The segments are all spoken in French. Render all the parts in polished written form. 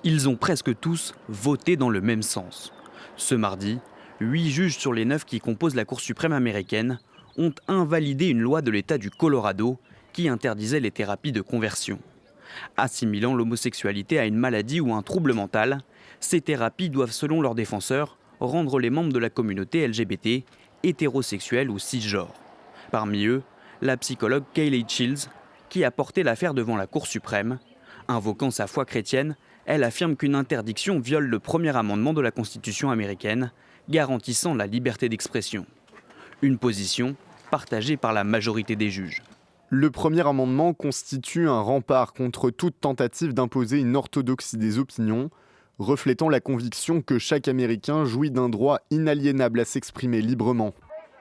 Ils ont presque tous voté dans le même sens. Ce mardi, 8 juges sur les 9 qui composent la Cour suprême américaine ont invalidé une loi de l'État du Colorado qui interdisait les thérapies de conversion. Assimilant l'homosexualité à une maladie ou un trouble mental, ces thérapies doivent, selon leurs défenseurs, rendre les membres de la communauté LGBT hétérosexuels ou cisgenres. Parmi eux, la psychologue Kayleigh Childs, qui a porté l'affaire devant la Cour suprême. Invoquant sa foi chrétienne, elle affirme qu'une interdiction viole le premier amendement de la Constitution américaine, garantissant la liberté d'expression. Une position partagée par la majorité des juges. Le premier amendement constitue un rempart contre toute tentative d'imposer une orthodoxie des opinions, reflétant la conviction que chaque Américain jouit d'un droit inaliénable à s'exprimer librement.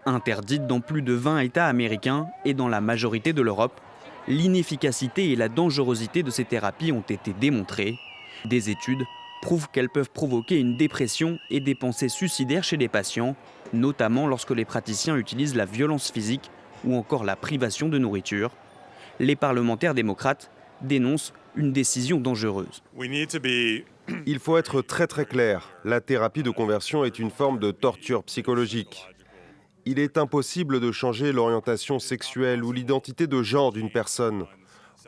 Interdite dans plus de 20 États américains et dans la majorité de l'Europe, l'inefficacité et la dangerosité de ces thérapies ont été démontrées. Des études prouvent qu'elles peuvent provoquer une dépression et des pensées suicidaires chez les patients, notamment lorsque les praticiens utilisent la violence physique ou encore la privation de nourriture. Les parlementaires démocrates dénoncent une décision dangereuse. Il faut être très clair. La thérapie de conversion est une forme de torture psychologique. Il est impossible de changer l'orientation sexuelle ou l'identité de genre d'une personne.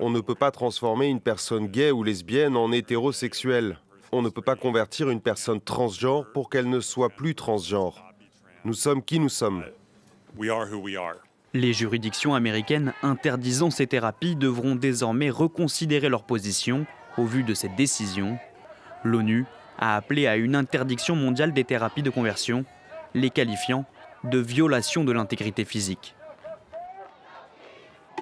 On ne peut pas transformer une personne gay ou lesbienne en hétérosexuelle. On ne peut pas convertir une personne transgenre pour qu'elle ne soit plus transgenre. Nous sommes qui nous sommes. Les juridictions américaines interdisant ces thérapies devront désormais reconsidérer leur position au vu de cette décision. L'ONU a appelé à une interdiction mondiale des thérapies de conversion, les qualifiant de violation de l'intégrité physique.